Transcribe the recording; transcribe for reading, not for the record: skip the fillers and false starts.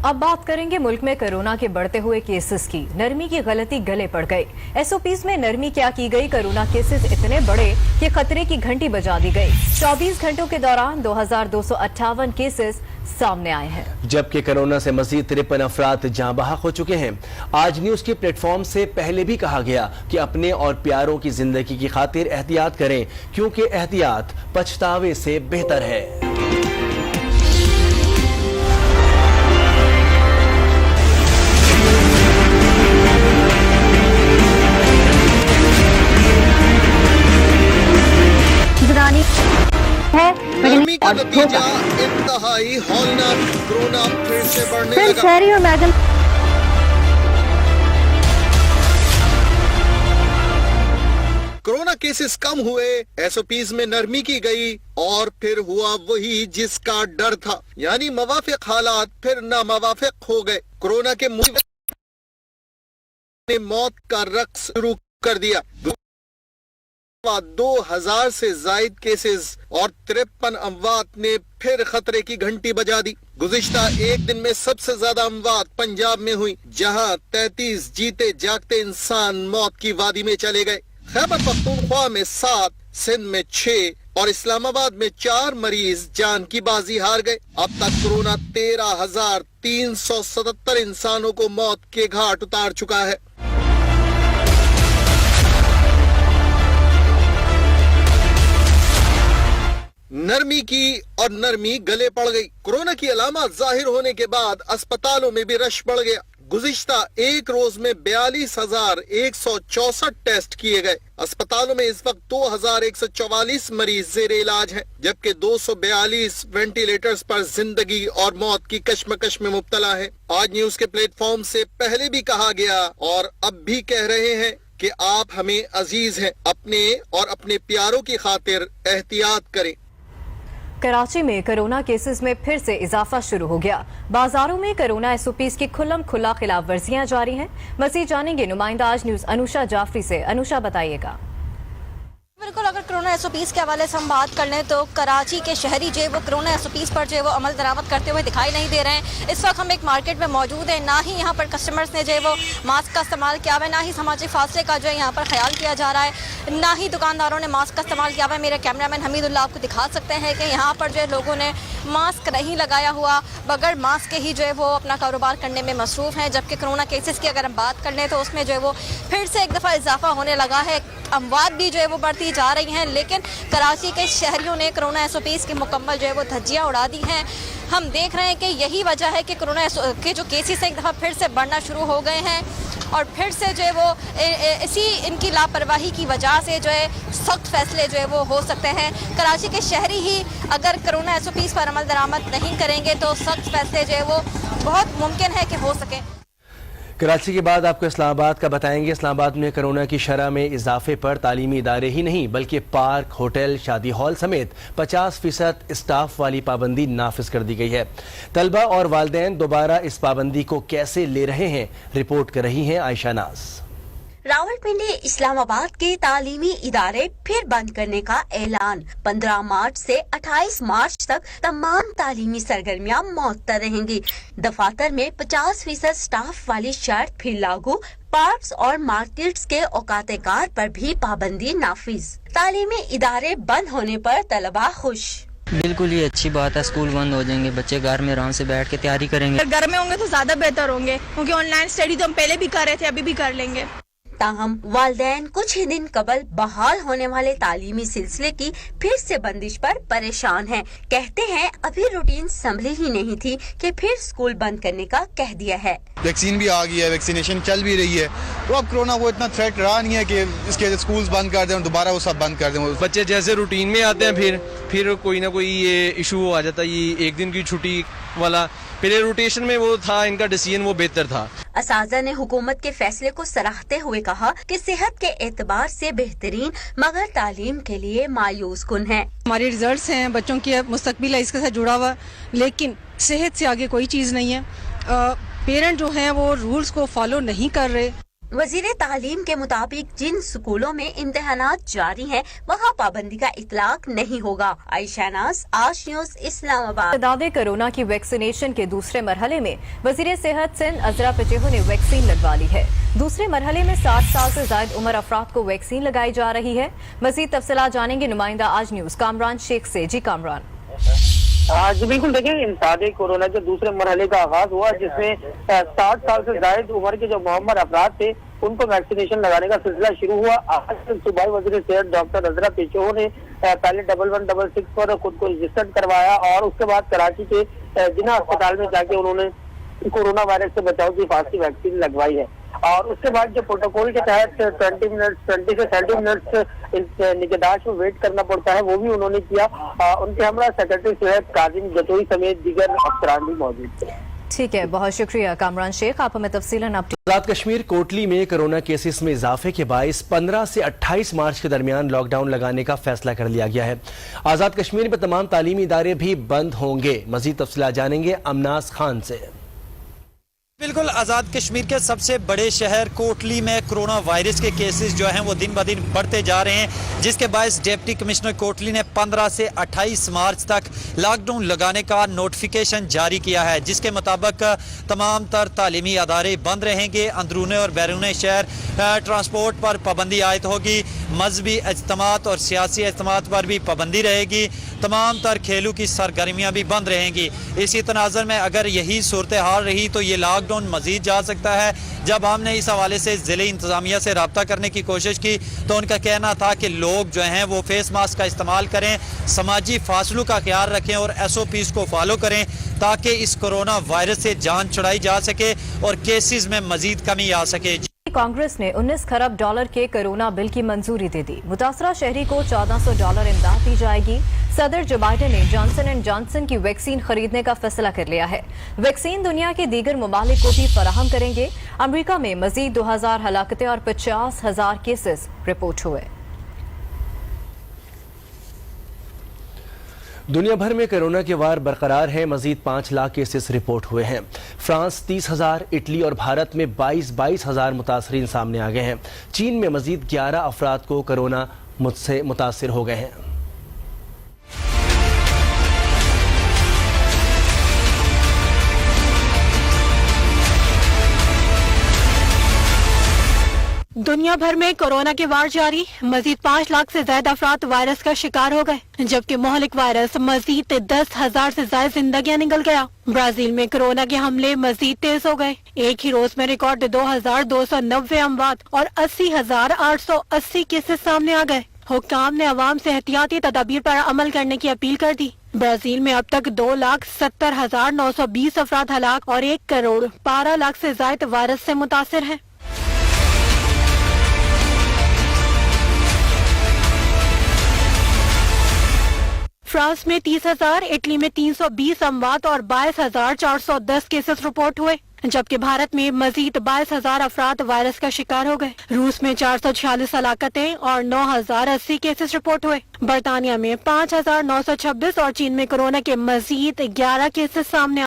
अब बात करेंगे मुल्क में कोरोना के बढ़ते हुए केसेस की। नरमी की गलती गले पड़ गई। एसओपीज में नरमी क्या की गई? कोरोना केसेस इतने बढ़े कि खतरे की घंटी बजा दी गई। 24 घंटों के दौरान 2258 केसेस सामने आए हैं, जबकि कोरोना से मजीद 53 अफराद जाँ बहक हो चुके हैं। आज न्यूज के प्लेटफॉर्म से पहले भी कहा गया कि अपने और प्यारों की जिंदगी की खातिर एहतियात करें, क्योंकि एहतियात पछतावे से बेहतर है। गर्मी का नतीजा इंतहाई हौलनाक। कोरोना फिर से बढ़ने लगा। शहरी और मैडम कोरोना केसेस कम हुए, एसओपीज में नरमी की गई और फिर हुआ वही जिसका डर था, यानी मवाफिक हालात फिर नामवाफिक हो गए। कोरोना के ने मौत का रक्स शुरू कर दिया। 2000 से जायद केसेस और 53 अमवात ने फिर खतरे की घंटी बजा दी। गुज़िश्ता एक दिन में सबसे ज्यादा अमवात पंजाब में हुई, जहां 33 जीते जागते इंसान मौत की वादी में चले गए। खैबर पख्तूनख्वा में 7, सिंध में 6 और इस्लामाबाद में 4 मरीज जान की बाजी हार गए। अब तक कोरोना 13,377 इंसानों को मौत के घाट उतार चुका है। नरमी की और नरमी गले पड़ गई। कोरोना की अलामत जाहिर होने के बाद अस्पतालों में भी रश बढ़ गया। गुज़िश्ता एक रोज में 42,164 टेस्ट किए गए। अस्पतालों में इस वक्त 2,144 मरीज जेर इलाज हैं, जबकि 242 वेंटिलेटर्स पर जिंदगी और मौत की कश्मकश में मुब्तला है। आज न्यूज के प्लेटफॉर्म से पहले भी कहा गया और अब भी कह रहे हैं कि आप हमें अजीज हैं, अपने और अपने प्यारों की खातिर एहतियात करें। कराची में कोरोना केसेस में फिर से इजाफा शुरू हो गया। बाजारों में कोरोना एसओपीज की खुल्लम खुल्ला खिलाफ वर्जियां जारी हैं। मज़ीद जानेंगे नुमाइंदा आज न्यूज अनुषा जाफरी से। अनुषा, बताइएगा। बिल्कुल, अगर कोरोना एसओपीज के हवाले से हम बात कर लें तो कराची के शहरी जो है वो कोरोना एसओपीज पर जो है वो अमल दरामद करते हुए दिखाई नहीं दे रहे हैं। इस वक्त हम एक मार्केट में मौजूद हैं, ना ही यहाँ पर कस्टमर्स ने जो है वो मास्क का इस्तेमाल किया हुआ है, ना ही सामाजिक फासले का जो है यहाँ पर ख्याल किया जा रहा है, ना ही दुकानदारों ने मास्क का इस्तेमाल किया हुआ है। मेरे कैमरामैन हमीदुल्लाह आपको दिखा सकते हैं कि यहाँ पर जो है लोगों ने मास्क नहीं लगाया हुआ, बगैर मास्क के ही जो है वो अपना कारोबार करने में मसरूफ़ हैं। जबकि कोरोना केसेस की अगर हम बात कर लें तो उसमें जो है वो फिर से एक दफ़ा इजाफा होने लगा है। अमवात भी जो है वो बढ़ती जा रही हैं, लेकिन कराची के शहरियों ने कोरोना एसओपीज़ की मुकम्मल जो है वो धज्जियाँ उड़ा दी हैं। हम देख रहे हैं कि यही वजह है कि कोरोना के जो केसेस एक दफ़ा फिर से बढ़ना शुरू हो गए हैं और फिर से जो है वो इसी इनकी लापरवाही की वजह से जो है सख्त फैसले जो है वो हो सकते हैं। कराची के शहरी ही अगर कोरोना एसओपीज़ पर अमल दरामद नहीं करेंगे तो सख्त फैसले जो है वो बहुत मुमकिन है कि हो सके। कराची के बाद आपको इस्लामाबाद का बताएंगे। इस्लामाबाद में कोरोना की शरह में इजाफे पर तालीमी इदारे ही नहीं बल्कि पार्क, होटल, शादी हॉल समेत 50% स्टाफ वाली पाबंदी नाफिज कर दी गई है। तलबा और वालिदैन दोबारा इस पाबंदी को कैसे ले रहे हैं, रिपोर्ट कर रही हैं आयशा नाज। रावलपिंडी इस्लामाबाद के तालीमी इदारे फिर बंद करने का ऐलान। 15 मार्च से 28 मार्च तक तमाम तालीमी सरगर्मियां मुअत्तल रहेंगी। दफातर में 50% स्टाफ वाली शर्त फिर लागू। पार्क्स और मार्केट्स के औकात कार पर भी पाबंदी नाफिज। तालीमी इदारे बंद होने पर तलबा खुश। बिल्कुल ये अच्छी बात है, स्कूल बंद हो जाएंगे, बच्चे घर में आराम से बैठ के तैयारी करेंगे। अगर घर में होंगे तो ज्यादा बेहतर होंगे, क्योंकि ऑनलाइन स्टडी तो हम पहले भी कर रहे थे, अभी भी कर लेंगे। ताहम वालिदैन कुछ ही दिन कबल बहाल होने वाले तालीमी सिलसिले की फिर से बंदिश पर परेशान हैं। कहते हैं अभी रूटीन संभली ही नहीं थी कि फिर स्कूल बंद करने का कह दिया है। वैक्सीन भी आ गई है, वैक्सीनेशन चल भी रही है, तो अब कोरोना वो इतना थ्रेट रहा नहीं है कि इसके स्कूल्स बंद कर दें और दोबारा वो सब बंद कर दें। बच्चे जैसे रूटीन में आते हैं फिर कोई ना कोई ये इशू आ जाता है, ये एक दिन की छुट्टी वाला। पहले रोटेशन में वो था, इनका डिसीजन वो बेहतर था। असाज़ा ने हुकूमत के फैसले को सराहते हुए कहा कि सेहत के एतबार से बेहतरीन मगर तालीम के लिए मायूस कुन है। हमारे रिजल्ट्स हैं, बच्चों की मुस्तकबिल इसके साथ जुड़ा हुआ, लेकिन सेहत से आगे कोई चीज़ नहीं है। पेरेंट जो हैं वो रूल्स को फॉलो नहीं कर रहे। वजीर तालीम के मुताबिक जिन स्कूलों में इम्तिहानात जारी हैं वहाँ पाबंदी का इतलाक नहीं होगा। आयशा नाज, आज न्यूज़, इस्लामाबाद। दावे कोरोना की वैक्सीनेशन के दूसरे मरहले में वजीर सेहत सिंध अजरा पचेहो ने वैक्सीन लगवा ली है। दूसरे मरहले में 60 साल से ज्यादा उम्र अफराद को वैक्सीन लगाई जा रही है। मजीद तफसीलात जानेंगे नुमाइंदा आज न्यूज़ कामरान शेख से। जी कामरान। जी बिल्कुल, देखिए इंसादे कोरोना के दूसरे मरहले का आगाज हुआ जिसमें 60 साल से ज्यादा उम्र के जो मुअम्मर अफराद थे उनको वैक्सीनेशन लगाने का सिलसिला शुरू हुआ। आज सूबाई वज़ीर सेहत डॉक्टर अजरा पेशो ने पहले 1166 पर खुद को रजिस्टर्ड करवाया और उसके बाद कराची के जिना अस्पताल में जाके उन्होंने कोरोना वायरस से बचाव की फास्टी वैक्सीन लगवाई है। और उसके बाद जो प्रोटोकॉल के तहत 20 से 30 मिनट निगहदाश्त में वेट करना पड़ता है वो भी उन्होंने किया। उनके हमरा सेक्रेटरी सेहत काजिम जतोई समेत दीगर अफसरान भी मौजूद थे। ठीक है, बहुत शुक्रिया कामरान शेख, आप हमें तफसीलन अपडेट। आजाद कश्मीर कोटली में कोरोना केसेस में इजाफे के बायस 15 से 28 मार्च के दरमियान लॉकडाउन लगाने का फैसला कर लिया गया है। आजाद कश्मीर में तमाम तालीमी इदारे भी बंद होंगे। मजीद तफसीलात जानेंगे अमनास खान से। बिल्कुल, आज़ाद कश्मीर के सबसे बड़े शहर कोटली में कोरोना वायरस के केसेस जो हैं वो दिन ब दिन बढ़ते जा रहे हैं, जिसके बायस डिप्टी कमिश्नर कोटली ने 15 से 28 मार्च तक लॉकडाउन लगाने का नोटिफिकेशन जारी किया है, जिसके मुताबिक तमाम तर तालीमी अदारे बंद रहेंगे। अंदरूनी और बैरून शहर ट्रांसपोर्ट पर पाबंदी आयद होगी। मजहबी इज्तिमात और सियासी इज्तिमात पर भी पाबंदी रहेगी। तमाम तर खेलों की सरगर्मियाँ भी बंद रहेंगी। इसी तनाज़ुर में अगर यही सूरत हाल रही तो ये लॉकडाउन मजीद जा सकता है। जब हमने इस हवाले से ज़िले इंतज़ामिया से रब्ता करने की कोशिश की तो उनका कहना था कि लोग जो हैं वो फेस मास्क का इस्तेमाल करें, समाजी फासलों का ख्याल रखें और SOPs को फॉलो करें ताकि इस कोरोना वायरस से जान छुड़ाई जा सके और केसेस में मजीद कमी आ सके। कांग्रेस ने 19 खरब डॉलर के कोरोना बिल की मंजूरी दे दी। मुतासरा शहरी को $1400 इमदाद दी जाएगी। सदर जो बाइडेन ने जॉनसन एंड जॉनसन की वैक्सीन खरीदने का फैसला कर लिया है। वैक्सीन दुनिया के दीगर ममालिक को भी फराहम करेंगे। अमरीका में मजीद 2000 हलाकतें और 50,000 केसेस रिपोर्ट हुए। दुनिया भर में कोरोना के वार बरकरार है। मजीद 5 लाख केसेस रिपोर्ट हुए हैं। फ्रांस 30,000, इटली और भारत में 22,000 मुतासरीन सामने आ गए हैं। चीन में मजीद 11 अफराद को कोरोना से मुतासिर हो गए हैं। दुनिया भर में कोरोना के वार जारी। मजीद 5 लाख से ज्यादा अफराद वायरस का शिकार हो गए, जबकि मोहलिक वायरस मजीद 10,000 से ज्यादा जिंदगियां निकल गया। ब्राजील में कोरोना के हमले मजीद तेज हो गए। एक ही रोज में रिकॉर्ड 2,290 अमवात और 80,880 केसेस सामने आ गए। हुक्काम ने अवाम से एहतियाती तदाबीर पर अमल करने की अपील कर दी। ब्राजील में अब तक 2,70,920 अफराद हलाक और 1,12,00,000 से ज्यादा वायरस से मुतासिर हैं। फ्रांस में 30,000, इटली में 320 अमवात और 22,410 केसेस रिपोर्ट हुए, जबकि भारत में मजीद 22,000 अफराद वायरस का शिकार हो गए। रूस में 446 हलाकतें और 9,080 केसेस रिपोर्ट हुए। बर्तानिया में 5,926 और चीन में कोरोना के मजीद 11 केसेस सामने